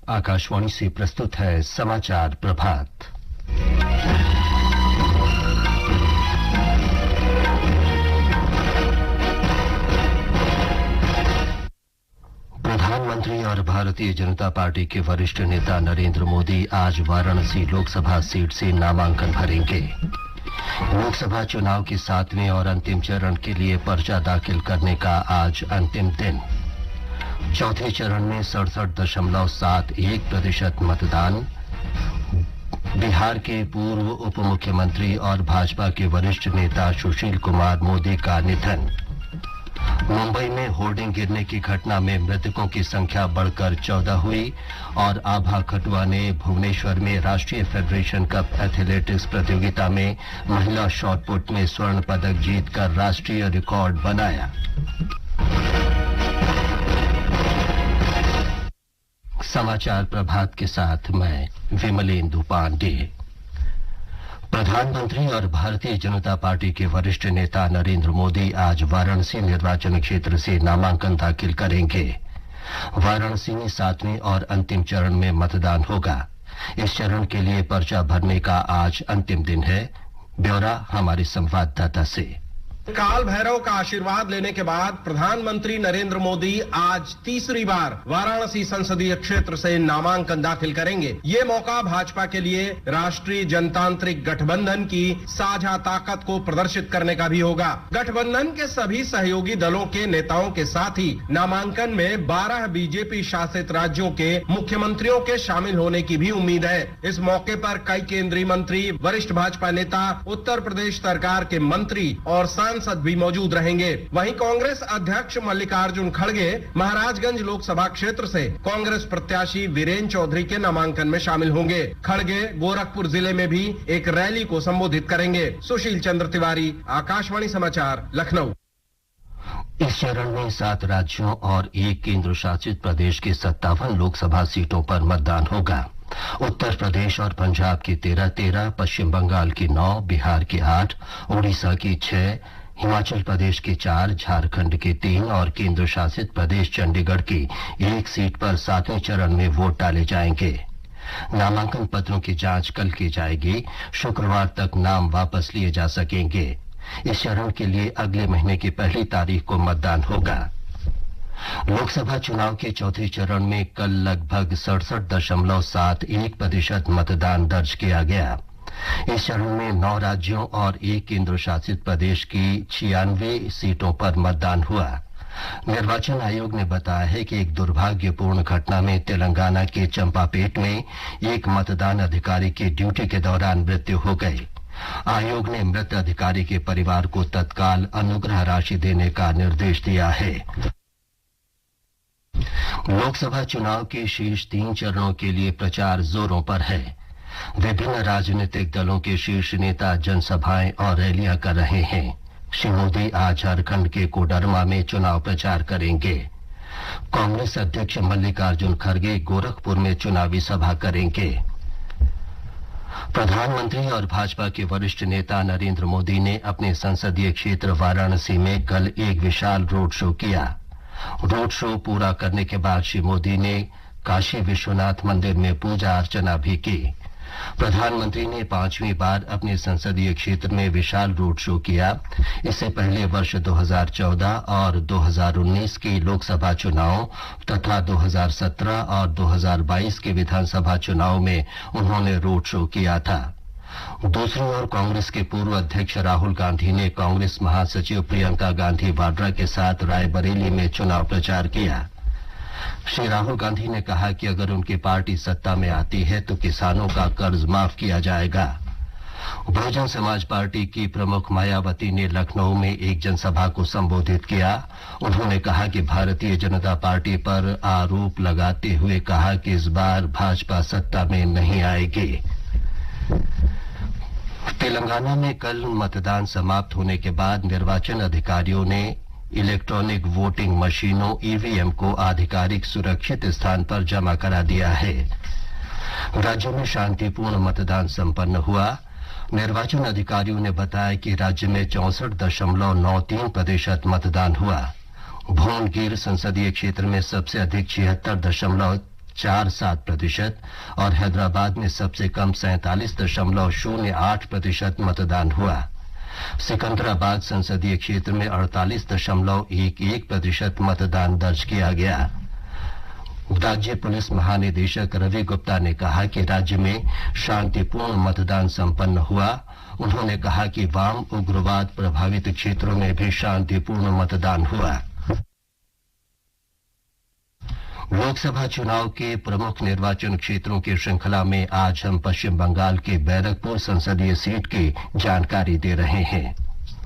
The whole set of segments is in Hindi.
आकाशवाणी से प्रस्तुत है समाचार प्रभात। प्रधानमंत्री और भारतीय जनता पार्टी के वरिष्ठ नेता नरेंद्र मोदी आज वाराणसी लोकसभा सीट से नामांकन भरेंगे। लोकसभा चुनाव के 7वें और अंतिम चरण के लिए पर्चा दाखिल करने का आज अंतिम दिन। चौथे चरण में 67.71% मतदान। बिहार के पूर्व उप मुख्यमंत्री और भाजपा के वरिष्ठ नेता सुशील कुमार मोदी का निधन। मुंबई में होर्डिंग गिरने की घटना में मृतकों की संख्या बढ़कर 14 हुई और आभा खटुआ ने भुवनेश्वर में राष्ट्रीय फेडरेशन कप एथलेटिक्स प्रतियोगिता में महिला शॉटपुट में स्वर्ण पदक जीतकर राष्ट्रीय रिकॉर्ड बनाया। समाचार प्रभात के साथ मैं विमलेंदु पांडे। प्रधानमंत्री और भारतीय जनता पार्टी के वरिष्ठ नेता नरेंद्र मोदी आज वाराणसी निर्वाचन क्षेत्र से नामांकन दाखिल करेंगे। वाराणसी में 7वें और अंतिम चरण में मतदान होगा। इस चरण के लिए पर्चा भरने का आज अंतिम दिन है। ब्यौरा हमारे संवाददाता से। काल भैरव का आशीर्वाद लेने के बाद प्रधानमंत्री नरेंद्र मोदी आज तीसरी बार वाराणसी संसदीय क्षेत्र से नामांकन दाखिल करेंगे। ये मौका भाजपा के लिए राष्ट्रीय जनतांत्रिक गठबंधन की साझा ताकत को प्रदर्शित करने का भी होगा। गठबंधन के सभी सहयोगी दलों के नेताओं के साथ ही नामांकन में 12 बीजेपी शासित राज्यों के मुख्यमंत्रियों के शामिल होने की भी उम्मीद है। इस मौके पर कई केंद्रीय मंत्री, वरिष्ठ भाजपा नेता, उत्तर प्रदेश सरकार के मंत्री और सांसद भी मौजूद रहेंगे। वहीं कांग्रेस अध्यक्ष मल्लिकार्जुन खड़गे महाराजगंज लोकसभा क्षेत्र से कांग्रेस प्रत्याशी वीरेंद्र चौधरी के नामांकन में शामिल होंगे। खड़गे गोरखपुर जिले में भी एक रैली को संबोधित करेंगे। सुशील चंद्र तिवारी, आकाशवाणी समाचार, लखनऊ। इस चरण में 7 राज्यों और 1 केंद्र शासित प्रदेश के 57 लोकसभा सीटों पर मतदान होगा। उत्तर प्रदेश और पंजाब की 13, पश्चिम बंगाल की 9, बिहार की 8, उड़ीसा की 6, हिमाचल प्रदेश की 4, झारखंड की 3 और केंद्र शासित प्रदेश चंडीगढ़ की 1 सीट पर 7वें चरण में वोट डाले जाएंगे। नामांकन पत्रों की जांच कल की जाएगी। शुक्रवार तक नाम वापस लिए जा सकेंगे। इस चरण के लिए अगले महीने की 1 तारीख को मतदान होगा। लोकसभा चुनाव के चौथे चरण में कल लगभग 67.71% मतदान दर्ज किया गया। इस चरण में 9 राज्यों और 1 केंद्र शासित प्रदेश की 96 सीटों पर मतदान हुआ। निर्वाचन आयोग ने बताया है कि एक दुर्भाग्यपूर्ण घटना में तेलंगाना के चंपापेट में एक मतदान अधिकारी की ड्यूटी के दौरान मृत्यु हो गई। आयोग ने मृत अधिकारी के परिवार को तत्काल अनुग्रह राशि देने का निर्देश दिया है। लोकसभा चुनाव के शेष 3 चरणों के लिए प्रचार जोरों पर है। विभिन्न राजनीतिक दलों के शीर्ष नेता जनसभाएं और रैलियां कर रहे हैं। श्री मोदी आज झारखंड के कोडरमा में चुनाव प्रचार करेंगे। कांग्रेस अध्यक्ष मल्लिकार्जुन खड़गे गोरखपुर में चुनावी सभा करेंगे। प्रधानमंत्री और भाजपा के वरिष्ठ नेता नरेंद्र मोदी ने अपने संसदीय क्षेत्र वाराणसी में कल एक विशाल रोड शो किया। रोड शो पूरा करने के बाद श्री मोदी ने काशी विश्वनाथ मंदिर में पूजा अर्चना भी की। प्रधानमंत्री ने 5वीं बार अपने संसदीय क्षेत्र में विशाल रोड शो किया। इससे पहले वर्ष 2014 और 2019 के लोकसभा चुनाव तथा 2017 और 2022 के विधानसभा चुनाव में उन्होंने रोड शो किया था। दूसरी ओर कांग्रेस के पूर्व अध्यक्ष राहुल गांधी ने कांग्रेस महासचिव प्रियंका गांधी वाड्रा के साथ रायबरेली में चुनाव प्रचार किया। श्री राहुल गांधी ने कहा कि अगर उनकी पार्टी सत्ता में आती है तो किसानों का कर्ज माफ किया जाएगा। बहुजन समाज पार्टी की प्रमुख मायावती ने लखनऊ में एक जनसभा को संबोधित किया। उन्होंने कहा कि भारतीय जनता पार्टी पर आरोप लगाते हुए कहा कि इस बार भाजपा सत्ता में नहीं आएगी। तेलंगाना में कल मतदान समाप्त होने के बाद निर्वाचन अधिकारियों ने इलेक्ट्रॉनिक वोटिंग मशीनों ईवीएम को आधिकारिक सुरक्षित स्थान पर जमा करा दिया है। राज्य में शांतिपूर्ण मतदान संपन्न हुआ। निर्वाचन अधिकारियों ने बताया कि राज्य में 64.93% मतदान हुआ। भुवनगिर संसदीय क्षेत्र में सबसे अधिक 76.46 47% और हैदराबाद में सबसे कम 47.08% मतदान हुआ। सिकंदराबाद संसदीय क्षेत्र में 48.11% मतदान दर्ज किया गया। राज्य पुलिस महानिदेशक रवि गुप्ता ने कहा कि राज्य में शांतिपूर्ण मतदान संपन्न हुआ। उन्होंने कहा कि वाम उग्रवाद प्रभावित क्षेत्रों में भी शांतिपूर्ण मतदान हुआ। लोकसभा चुनाव के प्रमुख निर्वाचन क्षेत्रों की श्रृंखला में आज हम पश्चिम बंगाल के बैरकपुर संसदीय सीट की जानकारी दे रहे हैं।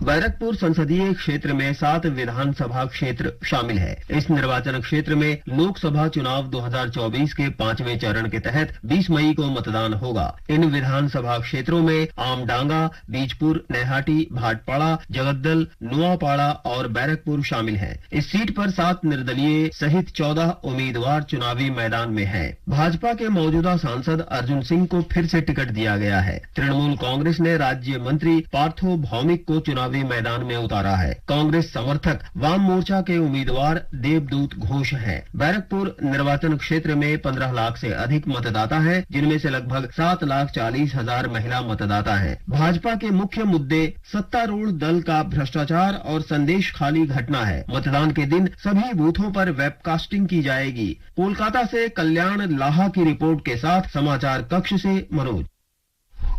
बैरकपुर संसदीय क्षेत्र में 7 विधानसभा क्षेत्र शामिल है। इस निर्वाचन क्षेत्र में लोकसभा चुनाव 2024 के 5वें चरण के तहत 20 मई को मतदान होगा। इन विधानसभा क्षेत्रों में आमडांगा, बीजपुर, नैहाटी, भाटपाड़ा, जगद्दल, नुआपाड़ा और बैरकपुर शामिल हैं। इस सीट पर 7 निर्दलीय सहित 14 उम्मीदवार चुनावी मैदान में हैं। भाजपा के मौजूदा सांसद अर्जुन सिंह को फिर से टिकट दिया गया है। तृणमूल कांग्रेस ने राज्य मंत्री पार्थो भौमिक को चुनावी मैदान में उतारा है। कांग्रेस समर्थक वाम मोर्चा के उम्मीदवार देवदूत घोष हैं। बैरकपुर निर्वाचन क्षेत्र में 15 लाख से अधिक मतदाता हैं, जिनमें से लगभग 7,40,000 महिला मतदाता हैं। भाजपा के मुख्य मुद्दे सत्तारूढ़ दल का भ्रष्टाचार और संदेश खाली घटना है। मतदान के दिन सभी बूथों पर वेबकास्टिंग की जाएगी। कोलकाता से कल्याण लाहा की रिपोर्ट के साथ समाचार कक्ष से मनोज।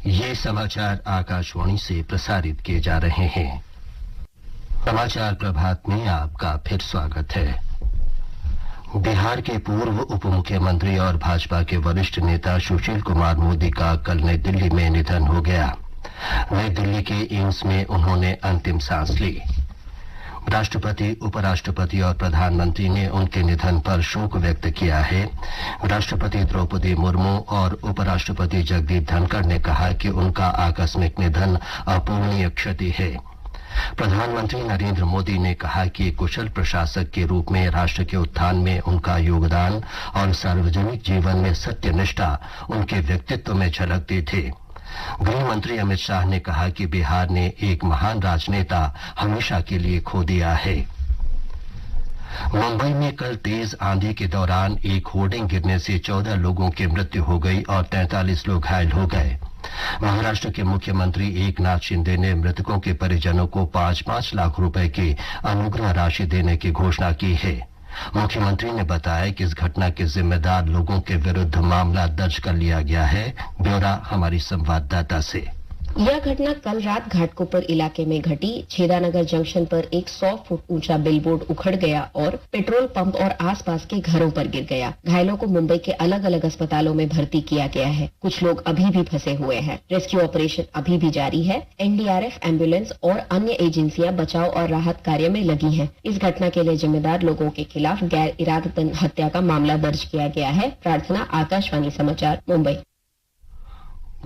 ये समाचार आकाशवाणी से प्रसारित किए जा रहे हैं। समाचार प्रभात में आपका फिर स्वागत है। बिहार के पूर्व उप मुख्यमंत्री और भाजपा के वरिष्ठ नेता सुशील कुमार मोदी का कल नई दिल्ली में निधन हो गया। नई दिल्ली के एम्स में उन्होंने अंतिम सांस ली। राष्ट्रपति, उपराष्ट्रपति और प्रधानमंत्री ने उनके निधन पर शोक व्यक्त किया है। राष्ट्रपति द्रौपदी मुर्मू और उपराष्ट्रपति जगदीप धनखड़ ने कहा कि उनका आकस्मिक निधन अपूरणीय क्षति है। प्रधानमंत्री नरेंद्र मोदी ने कहा कि कुशल प्रशासक के रूप में राष्ट्र के उत्थान में उनका योगदान और सार्वजनिक जीवन में सत्यनिष्ठा उनके व्यक्तित्व में झलकते थे। गृह मंत्री अमित शाह ने कहा कि बिहार ने एक महान राजनेता हमेशा के लिए खो दिया है। मुंबई में कल तेज आंधी के दौरान एक होर्डिंग गिरने से 14 लोगों की मृत्यु हो गई और 43 लोग घायल हो गए। महाराष्ट्र के मुख्यमंत्री एकनाथ शिंदे ने मृतकों के परिजनों को 5-5 लाख रुपए की अनुग्रह राशि देने की घोषणा की है। मुख्यमंत्री ने बताया कि इस घटना के जिम्मेदार लोगों के विरुद्ध मामला दर्ज कर लिया गया है। ब्यौरा हमारी संवाददाता से। यह घटना कल रात घाटकोपर इलाके में घटी। छेदानगर जंक्शन पर एक 100 फुट ऊंचा बिलबोर्ड उखड़ गया और पेट्रोल पंप और आसपास के घरों पर गिर गया। घायलों को मुंबई के अलग अलग अस्पतालों में भर्ती किया गया है। कुछ लोग अभी भी फंसे हुए हैं। रेस्क्यू ऑपरेशन अभी भी जारी है। एनडीआरएफ, एम्बुलेंस और अन्य एजेंसियां बचाव और राहत कार्य में लगी हैं। इस घटना के लिए जिम्मेदार लोगों के खिलाफ गैर इरादतन हत्या का मामला दर्ज किया गया है। प्रार्थना, आकाशवाणी समाचार, मुंबई।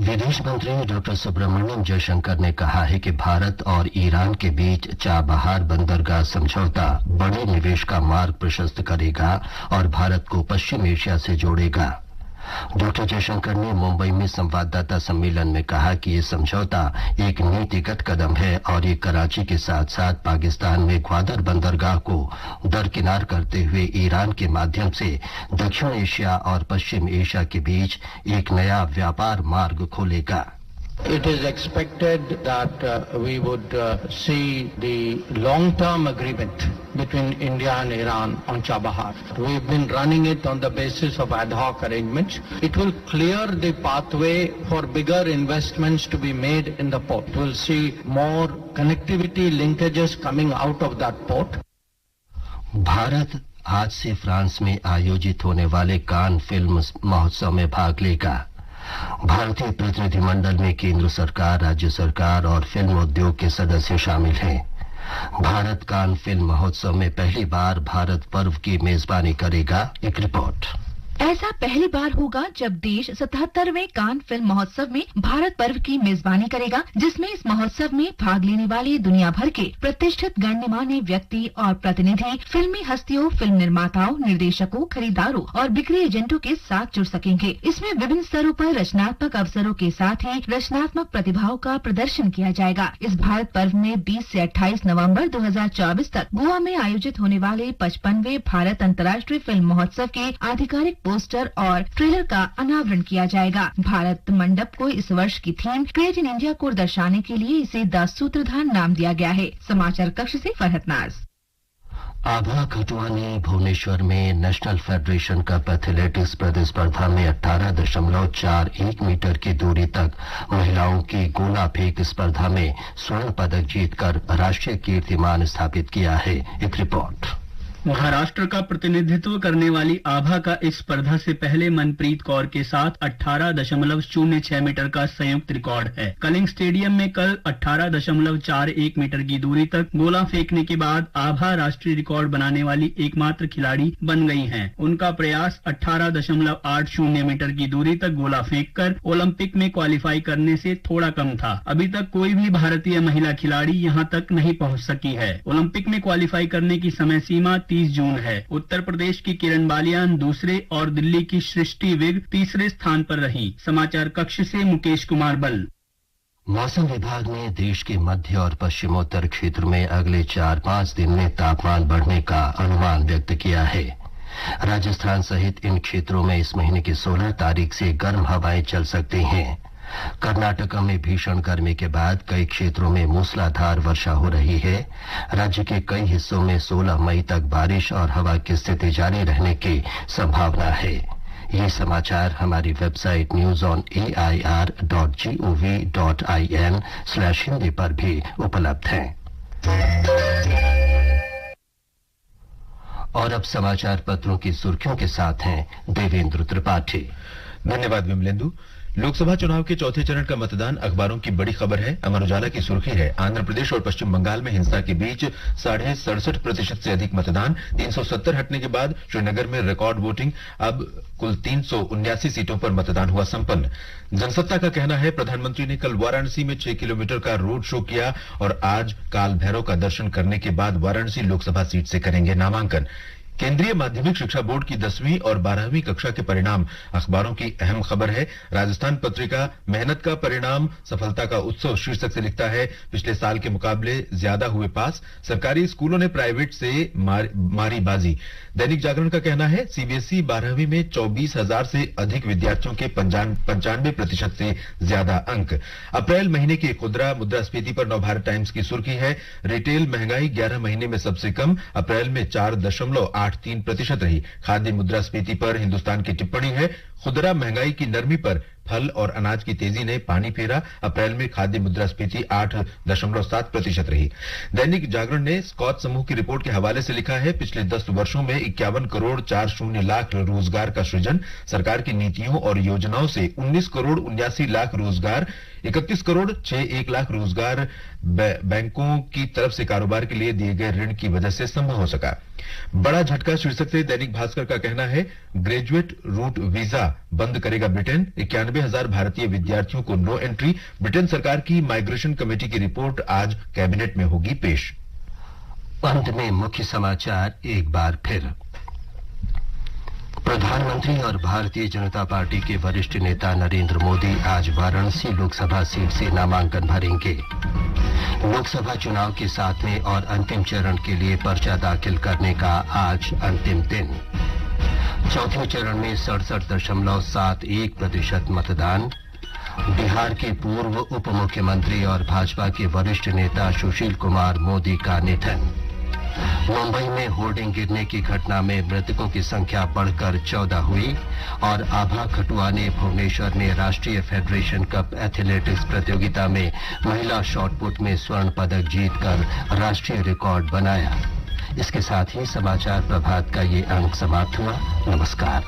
विदेश मंत्री डॉक्टर सुब्रमण्यम जयशंकर ने कहा है कि भारत और ईरान के बीच चाबहार बंदरगाह समझौता बड़े निवेश का मार्ग प्रशस्त करेगा और भारत को पश्चिम एशिया से जोड़ेगा। डॉक्टर जयशंकर ने मुंबई में संवाददाता सम्मेलन में कहा कि ये समझौता एक नीतिगत कदम है और ये कराची के साथ साथ पाकिस्तान में ग्वादर बंदरगाह को दरकिनार करते हुए ईरान के माध्यम से दक्षिण एशिया और पश्चिम एशिया के बीच एक नया व्यापार मार्ग खोलेगा। It is expected that we would see the long-term agreement between India and Iran on Chabahar. We've been running it on the basis of ad hoc arrangements. It will clear the pathway for bigger investments to be made in the port. We'll see more connectivity linkages coming out of that port. Bharat आज से फ्रांस में आयोजित होने वाले कान फिल्म महोत्सव में भाग लेगा। भारतीय प्रतिनिधिमंडल में केंद्र सरकार, राज्य सरकार और फिल्म उद्योग के सदस्य शामिल हैं। भारत कान फिल्म महोत्सव में पहली बार भारत पर्व की मेजबानी करेगा। एक रिपोर्ट। ऐसा पहली बार होगा जब देश 77वें कान फिल्म महोत्सव में भारत पर्व की मेजबानी करेगा, जिसमें इस महोत्सव में भाग लेने वाले दुनिया भर के प्रतिष्ठित गण्यमान्य व्यक्ति और प्रतिनिधि फिल्मी हस्तियों, फिल्म निर्माताओं, निर्देशकों, खरीदारों और बिक्री एजेंटों के साथ जुड़ सकेंगे। इसमें विभिन्न स्तरों पर रचनात्मक अवसरों के साथ ही रचनात्मक प्रतिभाओं का प्रदर्शन किया जाएगा। इस भारत पर्व में 20 से 28 नवम्बर 2024 तक गोवा में आयोजित होने वाले 55वें भारत अंतर्राष्ट्रीय फिल्म महोत्सव के आधिकारिक पोस्टर और ट्रेलर का अनावरण किया जाएगा। भारत मंडप को इस वर्ष की थीम क्रिएट इन इंडिया को दर्शाने के लिए इसे 10 सूत्रधार नाम दिया गया है। समाचार कक्ष से फरहत नाज। आभा खटुआ ने भुवनेश्वर में नेशनल फेडरेशन कप एथलेटिक्स प्रतिस्पर्धा में 18.41 मीटर की दूरी तक महिलाओं की गोला फेंक स्पर्धा में स्वर्ण पदक जीतकर राष्ट्रीय कीर्तिमान स्थापित किया है। एक रिपोर्ट। महाराष्ट्र का प्रतिनिधित्व करने वाली आभा का इस स्पर्धा से पहले मनप्रीत कौर के साथ 18.06 मीटर का संयुक्त रिकॉर्ड है। कलिंग स्टेडियम में कल 18.41 मीटर की दूरी तक गोला फेंकने के बाद आभा राष्ट्रीय रिकॉर्ड बनाने वाली एकमात्र खिलाड़ी बन गई हैं। उनका प्रयास 18.80 मीटर की दूरी तक गोला फेंककर ओलंपिक में क्वालिफाई करने से थोड़ा कम था। अभी तक कोई भी भारतीय महिला खिलाड़ी यहां तक नहीं पहुंच सकी है। ओलंपिक में क्वालिफाई करने की समय सीमा 30 जून है। उत्तर प्रदेश की किरण बालियान दूसरे और दिल्ली की सृष्टि विग तीसरे स्थान पर रही। समाचार कक्ष से मुकेश कुमार बल। मौसम विभाग ने देश के मध्य और पश्चिमोत्तर क्षेत्र में अगले 4-5 दिन में तापमान बढ़ने का अनुमान व्यक्त किया है। राजस्थान सहित इन क्षेत्रों में इस महीने की 16 तारीख से गर्म हवाएं चल सकती हैं। कर्नाटक में भीषण गर्मी के बाद कई क्षेत्रों में मूसलाधार वर्षा हो रही है। राज्य के कई हिस्सों में 16 मई तक बारिश और हवा की स्थिति जारी रहने की संभावना है। ये समाचार हमारी वेबसाइट newsonair.gov.in/hindi पर भी उपलब्ध हैं। और अब समाचार पत्रों की सुर्खियों के साथ हैं देवेंद्र त्रिपाठी। धन्यवाद विमलेंदु। लोकसभा चुनाव के चौथे चरण का मतदान अखबारों की बड़ी खबर है। अमर उजाला की सुर्खी है, आंध्र प्रदेश और पश्चिम बंगाल में हिंसा के बीच 67.5% से अधिक मतदान। 370 हटने के बाद श्रीनगर में रिकॉर्ड वोटिंग। अब कुल 379 सीटों पर मतदान हुआ संपन्न। जनसत्ता का कहना है, प्रधानमंत्री ने कल वाराणसी में 6 किलोमीटर का रोड शो किया और आज काल भैरव का दर्शन करने के बाद वाराणसी लोकसभा सीट से करेंगे नामांकन। केंद्रीय माध्यमिक शिक्षा बोर्ड की 10वीं और 12वीं कक्षा के परिणाम अखबारों की अहम खबर है। राजस्थान पत्रिका मेहनत का परिणाम सफलता का उत्सव शीर्षक से लिखता है, पिछले साल के मुकाबले ज्यादा हुए पास, सरकारी स्कूलों ने प्राइवेट से मारी बाजी। दैनिक जागरण का कहना है, सीबीएसई 12वीं में 24,000 से अधिक विद्यार्थियों के 95% से ज्यादा अंक। अप्रैल महीने की खुदरा मुद्रास्फीति पर नवभारत टाइम्स की सुर्खी है, रिटेल महंगाई 11 महीने में सबसे कम, अप्रैल में 4.83% रही। खाद्य मुद्रास्फीति पर हिंदुस्तान की टिप्पणी है, खुदरा महंगाई की नरमी पर फल और अनाज की तेजी ने पानी फेरा, अप्रैल में खाद्य मुद्रास्फीति 8.7% रही। दैनिक जागरण ने स्कॉच समूह की रिपोर्ट के हवाले से लिखा है, पिछले 10 वर्षों में 51 करोड़ 40 लाख रोजगार का सृजन, सरकार की नीतियों और योजनाओं से 19 करोड़ 79 लाख रोजगार, 31 करोड़ 61 लाख रोजगार बैंकों की तरफ से कारोबार के लिए दिए गए ऋण की वजह से संभव हो सका। बड़ा झटका शीर्षक से दैनिक भास्कर का कहना है, ग्रेजुएट रूट वीजा बंद करेगा ब्रिटेन, 91,000 भारतीय विद्यार्थियों को नो एंट्री। ब्रिटेन सरकार की माइग्रेशन कमेटी की रिपोर्ट आज कैबिनेट में होगी पेश। अंत में मुख्य समाचार एक बार फिर। प्रधानमंत्री और भारतीय जनता पार्टी के वरिष्ठ नेता नरेंद्र मोदी आज वाराणसी लोकसभा सीट से नामांकन भरेंगे। लोकसभा चुनाव के 7वें और अंतिम चरण के लिए पर्चा दाखिल करने का आज अंतिम दिन। चौथे चरण में 67.71% मतदान। बिहार के पूर्व उप मुख्यमंत्री और भाजपा के वरिष्ठ नेता सुशील कुमार मोदी का निधन। मुंबई में होर्डिंग गिरने की घटना में मृतकों की संख्या बढ़कर 14 हुई और आभा खटुआ ने भुवनेश्वर में राष्ट्रीय फेडरेशन कप एथलेटिक्स प्रतियोगिता में महिला शॉटपुट में स्वर्ण पदक जीतकर राष्ट्रीय रिकॉर्ड बनाया। इसके साथ ही समाचार प्रभात का ये अंक समाप्त हुआ। नमस्कार।